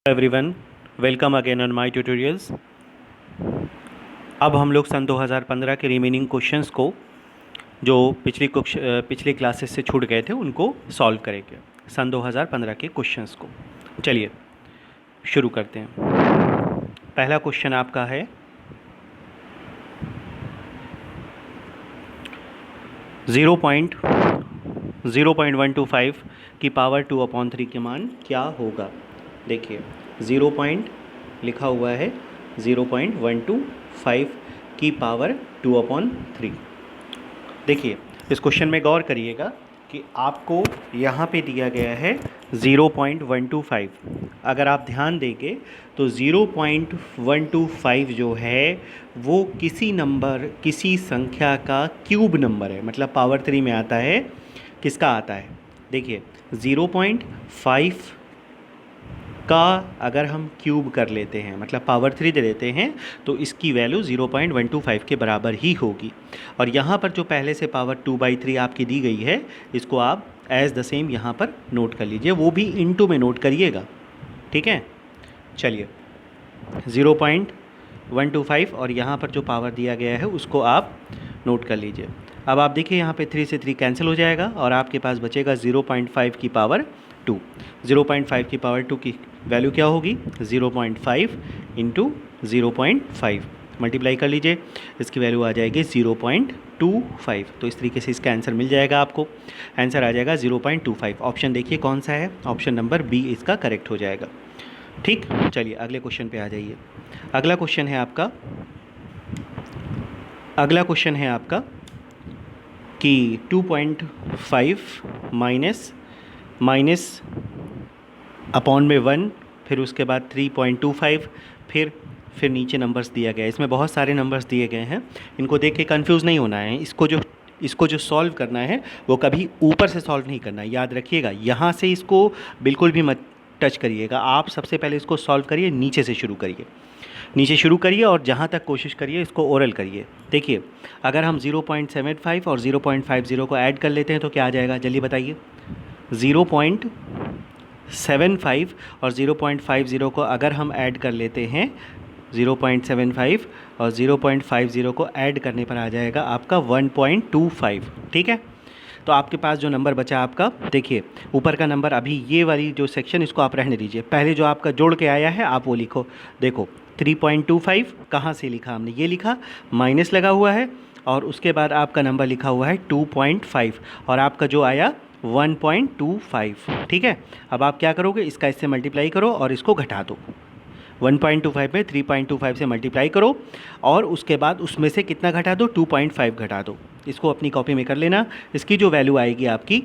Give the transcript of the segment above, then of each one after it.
Everyone, welcome again on my tutorials. अब हम लोग सन 2015 के रिमेनिंग क्वेश्चंस को जो पिछली क्लासेस से छूट गए थे उनको सॉल्व करेंगे, सन 2015 के क्वेश्चंस को। चलिए शुरू करते हैं। पहला क्वेश्चन आपका है 0.125 की पावर 2/3 के मान क्या होगा। देखिए 0 पॉइंट लिखा हुआ है 0.125 की पावर 2/3। देखिए इस क्वेश्चन में गौर करिएगा कि आपको यहाँ पे दिया गया है 0.125। अगर आप ध्यान देंगे तो 0.125 जो है वो किसी संख्या का क्यूब नंबर है, मतलब पावर 3 में आता है। किसका आता है? देखिए 0.5 का अगर हम क्यूब कर लेते हैं, मतलब पावर 3 दे देते हैं, तो इसकी वैल्यू 0.125 के बराबर ही होगी। और यहाँ पर जो पहले से पावर 2/3 आपकी दी गई है, इसको आप एज द सेम यहाँ पर नोट कर लीजिए, वो भी इनटू में नोट करिएगा, ठीक है। चलिए 0.125 और यहाँ पर जो पावर दिया गया है उसको आप नोट कर लीजिए। अब आप देखिए यहाँ पे 3 से 3 कैंसिल हो जाएगा और आपके पास बचेगा 0.5 की पावर 2। 0.5 की पावर 2 की वैल्यू क्या होगी? 0.5 इंटू 0.5 मल्टीप्लाई कर लीजिए, इसकी वैल्यू आ जाएगी 0.25। तो इस तरीके से इसका आंसर मिल जाएगा आपको। आंसर आ जाएगा 0.25। ऑप्शन देखिए कौन सा है, ऑप्शन नंबर बी इसका करेक्ट हो जाएगा। ठीक, चलिए अगले क्वेश्चन पे आ जाइए। अगला क्वेश्चन है आपका कि 2.5 माइनस अपॉन में 1, फिर उसके बाद 3.25, फिर नीचे नंबर्स दिया गया है। इसमें बहुत सारे नंबर्स दिए गए हैं, इनको देख के कंफ्यूज नहीं होना है। इसको जो सॉल्व करना है वो कभी ऊपर से सॉल्व नहीं करना है, याद रखिएगा। यहाँ से इसको बिल्कुल भी मत टच करिएगा। आप सबसे पहले इसको सॉल्व करिए, नीचे से शुरू करिए और जहाँ तक कोशिश करिए इसको ओरल करिए। देखिए अगर हम 0.75 और 0.50 को ऐड कर लेते हैं तो क्या आ जाएगा, जल्दी बताइए। 0.75 और 0.50 को अगर हम ऐड कर लेते हैं, 0.75 और 0.50 को ऐड करने पर आ जाएगा आपका 1.25, ठीक है। तो आपके पास जो नंबर बचा आपका, देखिए ऊपर का नंबर, अभी ये वाली जो सेक्शन इसको आप रहने दीजिए, पहले जो आपका जोड़ के आया है आप वो लिखो। देखो 3.25 कहाँ से लिखा हमने, ये लिखा, माइनस लगा हुआ है और उसके बाद आपका नंबर लिखा हुआ है 2.5 और आपका जो आया 1.25, ठीक है। अब आप क्या करोगे, इसका इससे मल्टीप्लाई करो और इसको घटा दो। 1.25 में 3.25 से मल्टीप्लाई करो और उसके बाद उसमें से कितना घटा दो, 2.5 घटा दो। इसको अपनी कॉपी में कर लेना। इसकी जो वैल्यू आएगी आपकी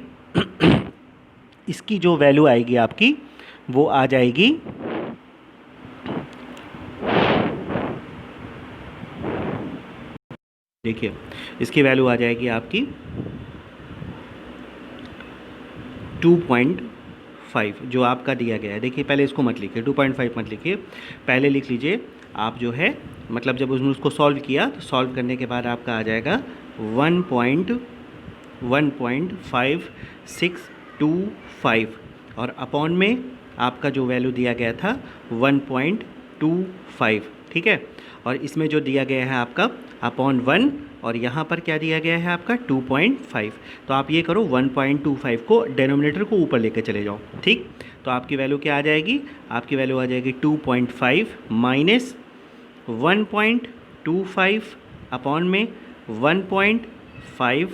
वो आ जाएगी, देखिए इसकी वैल्यू आ जाएगी आपकी 2.5 जो आपका दिया गया है। देखिए पहले इसको मत लिखिए, 2.5 मत लिखिए, पहले लिख लीजिए आप जो है, मतलब जब उसने उसको सॉल्व किया तो सॉल्व करने के बाद आपका आ जाएगा 1.1625 और अपॉन में आपका जो वैल्यू दिया गया था 1.25, ठीक है। और इसमें जो दिया गया है आपका अपॉन 1 और यहाँ पर क्या दिया गया है आपका 2.5। तो आप ये करो 1.25 को डेनोमिनेटर को ऊपर लेके चले जाओ, ठीक। तो आपकी वैल्यू क्या आ जाएगी, आपकी वैल्यू आ जाएगी 2.5 माइनस 1.25 अपॉन में 1.5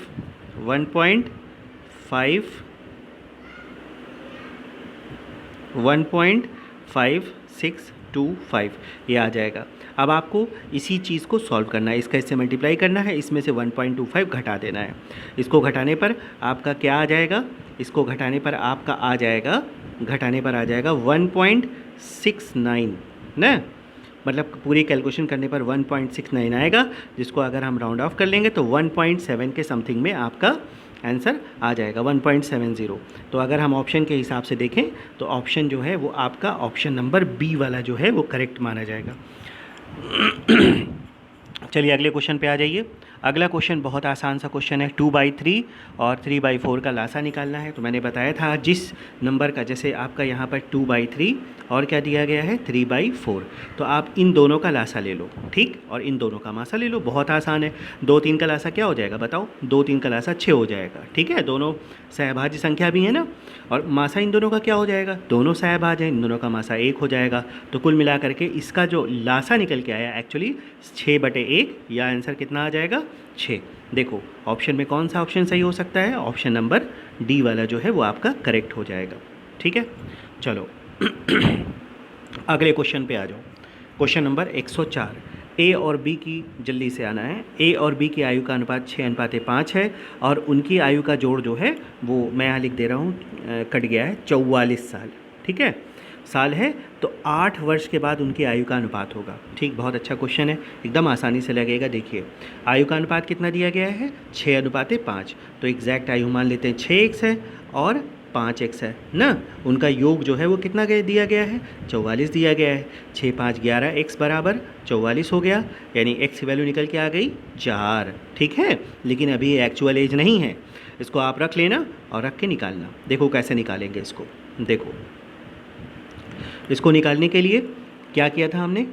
ये आ जाएगा। अब आपको इसी चीज़ को सॉल्व करना है, इसका इससे मल्टीप्लाई करना है, इसमें से 1.25 घटा देना है। इसको घटाने पर आपका क्या आ जाएगा, इसको घटाने पर आपका आ जाएगा 1.69 ना, मतलब पूरी कैलकुलेशन करने पर 1.69 आएगा, जिसको अगर हम राउंड ऑफ कर लेंगे तो 1.7 के समथिंग में आपका आंसर आ जाएगा, 1.70। तो अगर हम ऑप्शन के हिसाब से देखें तो ऑप्शन जो है वो आपका ऑप्शन नंबर बी वाला जो है वो करेक्ट माना जाएगा। चलिए अगले क्वेश्चन पे आ जाइए। अगला क्वेश्चन बहुत आसान सा क्वेश्चन है। 2/3 और 3/4 का लासा निकालना है। तो मैंने बताया था जिस नंबर का, जैसे आपका यहाँ पर 2/3 और क्या दिया गया है 3/4, तो आप इन दोनों का लासा ले लो, ठीक, और इन दोनों का मासा ले लो। बहुत आसान है। 2-3 का लासा क्या हो जाएगा बताओ? 2-3 का लासा 6 हो जाएगा, ठीक है। दोनों सहभाज्य संख्या भी है ना, और मासा इन दोनों का क्या हो जाएगा? दोनों सहभाज्य हैं, इन दोनों का मासा 1 हो जाएगा। तो कुल मिला करके इसका जो लासा निकल के आया एक्चुअली 6/1, या आंसर कितना आ जाएगा? 6। देखो ऑप्शन में कौन सा ऑप्शन सही हो सकता है? ऑप्शन नंबर डी वाला जो है वो आपका करेक्ट हो जाएगा, ठीक है। चलो अगले क्वेश्चन पे आ जाओ। Question number 104। ए और बी की, जल्दी से आना है। ए और बी की आयु का अनुपात 6:5 है, और उनकी आयु का जोड़ जो है वो मैं यहाँ लिख दे रहा हूँ, कट गया है, 44 साल, ठीक है। साल है तो 8 वर्ष के बाद उनकी आयु का अनुपात होगा, ठीक। बहुत अच्छा क्वेश्चन है, एकदम आसानी से लगेगा। देखिए आयु का अनुपात कितना दिया गया है? 6:5। तो एग्जैक्ट आयु मान लेते हैं 6x है और 5x है ना। उनका योग जो है वो कितना दिया गया है? 44 दिया गया है। 6 5 11, x बराबर 44 हो गया, यानी x की वैल्यू निकल के आ गई 4, ठीक है। लेकिन अभी एक्चुअल एज नहीं है, इसको आप रख लेना और रख के निकालना। देखो कैसे निकालेंगे इसको। देखो इसको निकालने के लिए क्या किया था हमने?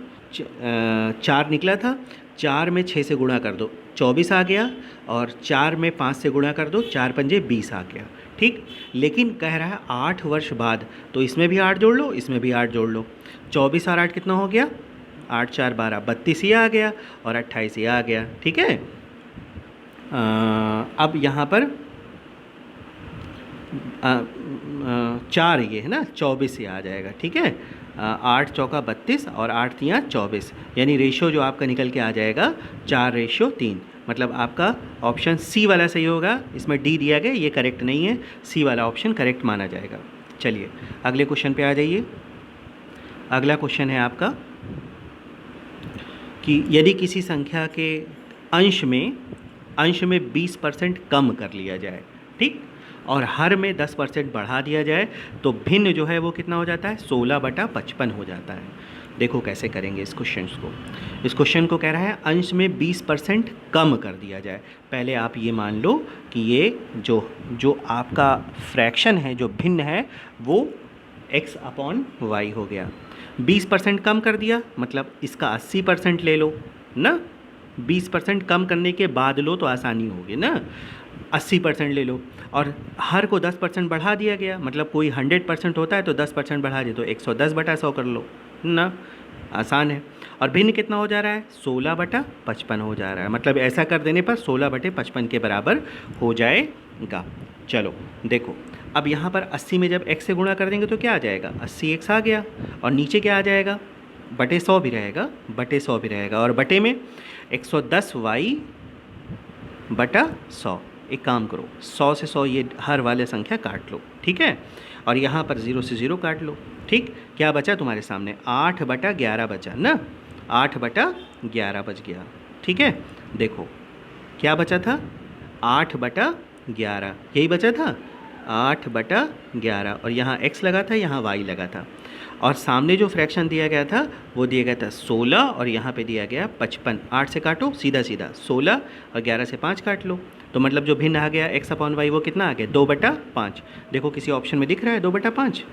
4 निकला था, 4 में 6 से गुणा कर दो, 24 आ गया, और 4 में 5 से गुणा कर दो, 4 पंजे 20 आ गया, ठीक। लेकिन कह रहा है 8 वर्ष बाद, तो इसमें भी 8 जोड़ लो, इसमें भी 8 जोड़ लो। 24 और 8 कितना हो गया? 8 4 12, 32 ये आ गया, और 28 ये आ गया, ठीक है। अब यहाँ पर 4 ये है ना, 24 ये आ जाएगा, ठीक है। 8 चौका 32 और 8 तियाँ 24, यानी रेशियो जो आपका निकल के आ जाएगा 4:3। मतलब आपका ऑप्शन सी वाला सही होगा। इसमें डी दिया गया, ये करेक्ट नहीं है, सी वाला ऑप्शन करेक्ट माना जाएगा। चलिए अगले क्वेश्चन पे आ जाइए। अगला क्वेश्चन है आपका कि यदि किसी संख्या के अंश में 20% कम कर लिया जाए, ठीक, और हर में 10% बढ़ा दिया जाए, तो भिन्न जो है वो कितना हो जाता है? 16/55 हो जाता है। देखो कैसे करेंगे इस क्वेश्चन को। इस क्वेश्चन को कह रहा है अंश में 20% कम कर दिया जाए। पहले आप ये मान लो कि ये जो आपका फ्रैक्शन है, जो भिन्न है, वो x/y हो गया। 20% कम कर दिया मतलब इसका 80% ले लो ना। 20% कम करने के बाद लो तो आसानी होगी ना। 80% ले लो, और हर को 10% बढ़ा दिया गया, मतलब कोई 100% होता है तो 10% बढ़ा दे, तो 110/100 कर लो ना, आसान है। और भिन्न कितना हो जा रहा है? 16/55 हो जा रहा है। मतलब ऐसा कर देने पर 16/55 के बराबर हो जाएगा। चलो देखो, अब यहाँ पर 80 में जब x से गुणा कर देंगे तो क्या आ जाएगा? 80x आ गया, और नीचे क्या आ जाएगा? बटे 100 भी रहेगा, बटे 100 भी रहेगा, और बटे में 110y/100। एक काम करो, 100 से 100 ये हर वाले संख्या काट लो, ठीक है, और यहाँ पर 0 से 0 काट लो, ठीक। क्या बचा तुम्हारे सामने? 8/11 बचा ना, 8/11 बच गया, ठीक है। देखो क्या बचा था? 8/11, यही बचा था, 8/11, और यहाँ x लगा था, यहाँ y लगा था, और सामने जो फ्रैक्शन दिया गया था वो दिया गया था 16, और यहाँ पे दिया गया 55। 8 से काटो सीधा सीधा 16, और 11 से 5 काट लो, तो मतलब जो भिन्न आ गया x/y वो कितना आ गया? 2/5। देखो किसी ऑप्शन में दिख रहा है 2/5?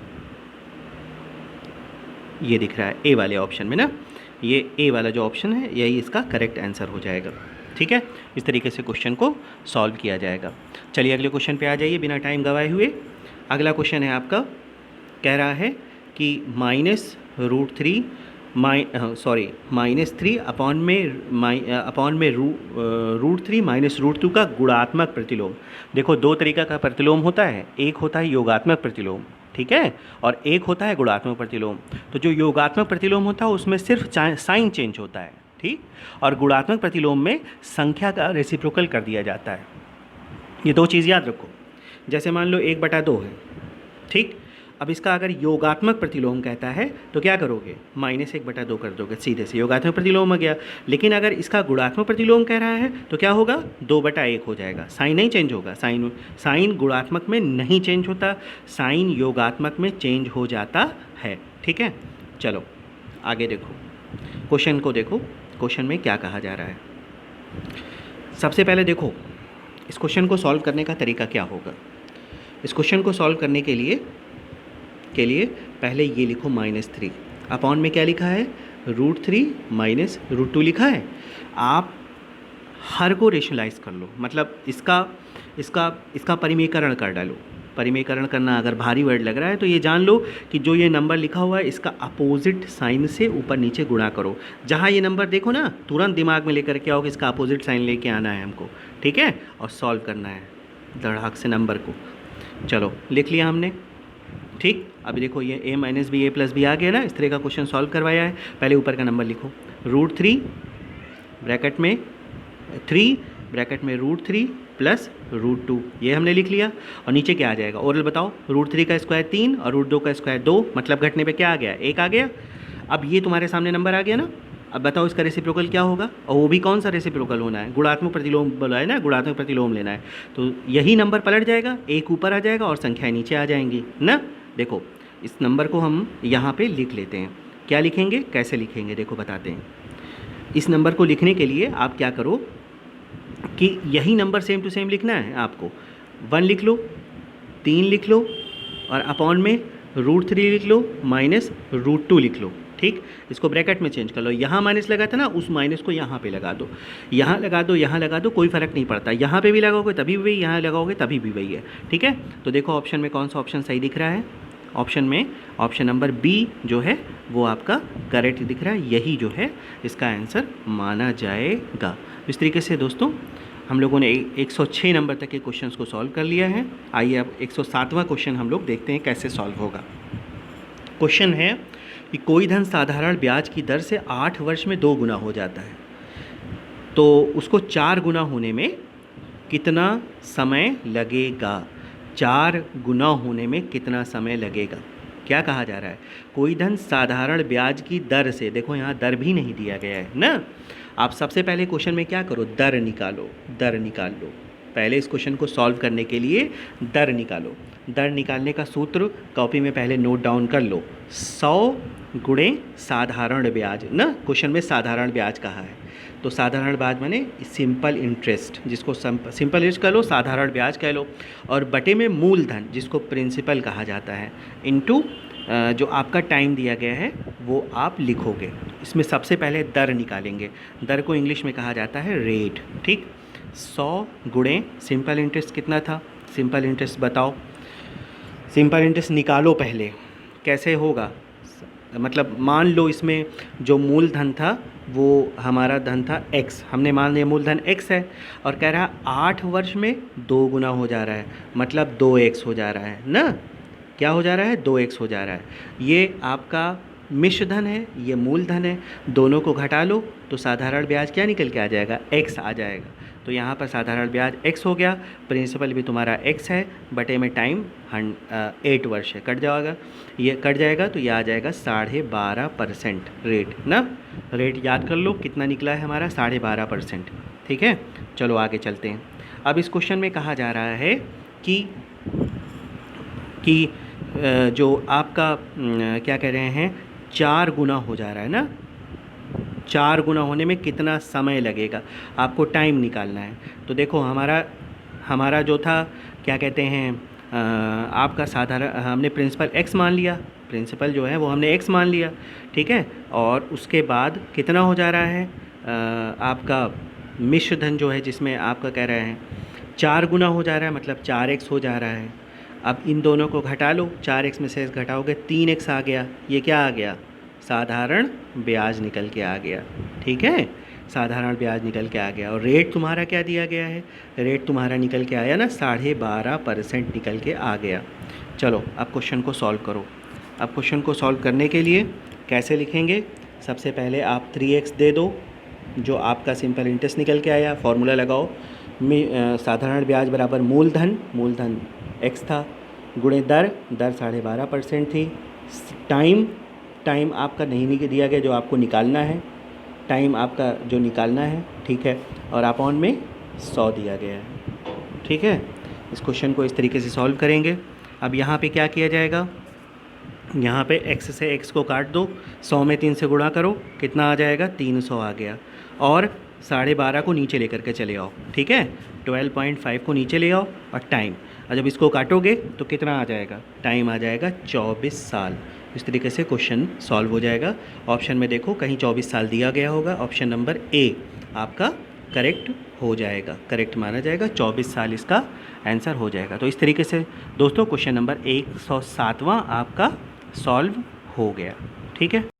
ये दिख रहा है ए वाले ऑप्शन में ना। ये ए वाला जो ऑप्शन है यही इसका करेक्ट आंसर हो जाएगा, ठीक है। इस तरीके से क्वेश्चन को सॉल्व किया जाएगा। चलिए अगले क्वेश्चन पे आ जाइए बिना टाइम गवाए हुए। अगला क्वेश्चन है आपका, कह रहा है कि -√3 अपॉन में √3 -√2 का गुणात्मक प्रतिलोम। देखो दो तरीका का प्रतिलोम होता है, एक होता है योगात्मक प्रतिलोम, ठीक है, और एक होता है गुणात्मक प्रतिलोम। तो जो योगात्मक प्रतिलोम होता है उसमें सिर्फ साइन चेंज होता है, ठीक, और गुणात्मक प्रतिलोम में संख्या का रेसिप्रोकल कर दिया जाता है। ये दो चीज़ याद रखो। जैसे मान लो 1/2 है, ठीक, अब इसका अगर योगात्मक प्रतिलोम कहता है तो क्या करोगे? -1/2 कर दोगे, सीधे से योगात्मक प्रतिलोम आ गया। लेकिन अगर इसका गुणात्मक प्रतिलोम कह रहा है तो क्या होगा? 2/1 हो जाएगा, साइन नहीं चेंज होगा। साइन गुणात्मक में नहीं चेंज होता, साइन योगात्मक में चेंज हो जाता है, ठीक है। चलो आगे देखो, क्वेश्चन को देखो, क्वेश्चन में क्या कहा जा रहा है। सबसे पहले देखो इस क्वेश्चन को सॉल्व करने का तरीका क्या होगा। इस क्वेश्चन को सॉल्व करने के लिए पहले ये लिखो -3 अपॉन में क्या लिखा है √3 माइनस √2 लिखा है। आप हर को रेशनलाइज कर लो, मतलब इसका परिमेयकरण कर डालो। परिमेयकरण करना अगर भारी वर्ड लग रहा है तो ये जान लो कि जो ये नंबर लिखा हुआ है इसका अपोजिट साइन से ऊपर नीचे गुणा करो। जहाँ ये नंबर देखो ना तुरंत दिमाग में लेकर के आओ कि इसका अपोजिट साइन लेके आना है हमको, ठीक है, और सॉल्व करना है धड़ाक से नंबर को। चलो लिख लिया हमने, ठीक। अभी देखो ये a minus B a plus B आ गया ना, इस तरह का क्वेश्चन सॉल्व करवाया है। पहले ऊपर का नंबर लिखो √3 ब्रैकेट में 3 ब्रैकेट में √3 प्लस √2, ये हमने लिख लिया। और नीचे क्या आ जाएगा ओरल बताओ, √3 का स्क्वायर 3 और √2 का स्क्वायर 2, मतलब घटने पे क्या आ गया 1 आ गया। अब ये तुम्हारे सामने नंबर आ गया ना, अब बताओ इसका रेसिप्रोकल क्या होगा, और वो भी कौन सा रेसिप्रोकल होना है, गुणात्मक प्रतिलोम बोला है ना, गुणात्मक प्रतिलोम लेना है। तो यही नंबर पलट जाएगा, एक ऊपर आ जाएगा और संख्याएं नीचे आ जाएंगी ना। देखो इस नंबर को हम यहाँ पे लिख लेते हैं। क्या लिखेंगे, कैसे लिखेंगे, देखो बताते हैं। इस नंबर को लिखने के लिए आप क्या करो कि यही नंबर सेम टू सेम लिखना है आपको। 1 लिख लो, 3 लिख लो और अपॉन में √3 लिख लो माइनस √2 लिख लो, ठीक। इसको ब्रैकेट में चेंज कर लो, यहाँ माइनस लगा था ना, उस माइनस को यहाँ पे लगा दो, यहाँ लगा दो, यहाँ लगा दो, कोई फ़र्क नहीं पड़ता। यहाँ पे भी लगाओगे तभी भी वही, यहाँ लगाओगे तभी भी वही है, ठीक है। तो देखो ऑप्शन में कौन सा ऑप्शन सही दिख रहा है। ऑप्शन में ऑप्शन नंबर बी जो है वो आपका करेक्ट दिख रहा है, यही जो है इसका आंसर माना जाएगा। इस तरीके से दोस्तों हम लोगों ने 106 नंबर तक के क्वेश्चंस को सॉल्व कर लिया है। आइए अब 107वां क्वेश्चन हम लोग देखते हैं कैसे सॉल्व होगा। क्वेश्चन है कि कोई धन साधारण ब्याज की दर से 8 वर्ष में 2 गुना हो जाता है, तो उसको 4 गुना होने में कितना समय लगेगा। 4 गुना होने में कितना समय लगेगा। क्या कहा जा रहा है, कोई धन साधारण ब्याज की दर से, देखो यहाँ दर भी नहीं दिया गया है ना। आप सबसे पहले क्वेश्चन में क्या करो, दर निकालो, दर निकाल लो। पहले इस क्वेश्चन को सॉल्व करने के लिए दर निकालो। दर निकालने का सूत्र कॉपी में पहले नोट डाउन कर लो, 100 गुणे साधारण ब्याज ना। क्वेश्चन में साधारण ब्याज कहा है, तो साधारण ब्याज माने सिंपल इंटरेस्ट, जिसको सिंपल इंटरेस्ट कह लो, साधारण ब्याज कह लो, और बटे में मूलधन जिसको प्रिंसिपल कहा जाता है, इनटू जो आपका टाइम दिया गया है वो आप लिखोगे। इसमें सबसे पहले दर निकालेंगे। दर को इंग्लिश में कहा जाता है रेट, ठीक। 100 गुणे सिंपल इंटरेस्ट कितना था, सिंपल इंटरेस्ट बताओ, सिंपल इंटरेस्ट निकालो पहले। कैसे होगा, मतलब मान लो इसमें जो मूलधन था वो हमारा धन था x, हमने मान लिया मूलधन x है, और कह रहा है 8 वर्ष में 2 गुना हो जा रहा है, मतलब 2x हो जा रहा है ना। क्या हो जा रहा है, 2x हो जा रहा है। ये आपका मिश्र धन है, ये मूलधन है, दोनों को घटा लो तो साधारण ब्याज क्या निकल के आ जाएगा, x आ जाएगा। तो यहाँ पर साधारण ब्याज x हो गया, प्रिंसिपल भी तुम्हारा x है, बटे में टाइम 8 वर्ष है, कट जाएगा, ये कट जाएगा तो ये आ जाएगा 12.5% रेट ना। रेट याद कर लो कितना निकला है हमारा, 12.5%, ठीक है। चलो आगे चलते हैं। अब इस क्वेश्चन में कहा जा रहा है कि जो आपका क्या कह रहे हैं 4 गुना हो जा रहा है ना, 4 गुना होने में कितना समय लगेगा, आपको टाइम निकालना है। तो देखो हमारा जो था क्या कहते हैं आपका साधारण, हमने प्रिंसिपल x मान लिया, प्रिंसिपल जो है वो हमने x मान लिया, ठीक है। और उसके बाद कितना हो जा रहा है आपका मिश्र धन जो है, जिसमें आपका कह रहे हैं 4 गुना हो जा रहा है, मतलब 4x हो जा रहा है। अब इन दोनों को घटा लो, 4x में से घटाओगे 3x आ गया, ये क्या आ गया, साधारण ब्याज निकल के आ गया, ठीक है, साधारण ब्याज निकल के आ गया। और रेट तुम्हारा क्या दिया गया है, रेट तुम्हारा निकल के आया ना 12.5% निकल के आ गया। चलो अब क्वेश्चन को सॉल्व करो। अब क्वेश्चन को सॉल्व करने के लिए कैसे लिखेंगे, सबसे पहले आप 3x दे दो, जो आपका सिंपल इंटरेस्ट निकल के आया, फॉर्मूला लगाओ, साधारण ब्याज बराबर मूलधन, मूलधन x था, गुणे दर 12.5% थी, टाइम आपका नहीं दिया गया जो आपको निकालना है, टाइम आपका जो निकालना है, ठीक है, और अपॉन में 100 दिया गया है, ठीक है। इस क्वेश्चन को इस तरीके से सॉल्व करेंगे। अब यहाँ पे क्या किया जाएगा, यहाँ पे x से x को काट दो, 100 में 3 से गुणा करो, कितना आ जाएगा 300 आ गया, और 12.5 को नीचे लेकर के चले आओ, ठीक है। 12.5 को नीचे ले आओ और टाइम, और जब इसको काटोगे तो कितना आ जाएगा, टाइम आ जाएगा 24 साल। इस तरीके से क्वेश्चन सॉल्व हो जाएगा। ऑप्शन में देखो कहीं 24 साल दिया गया होगा, ऑप्शन नंबर ए आपका करेक्ट हो जाएगा, करेक्ट माना जाएगा, 24 साल इसका आंसर हो जाएगा। तो इस तरीके से दोस्तों क्वेश्चन नंबर 107वां आपका सॉल्व हो गया, ठीक है।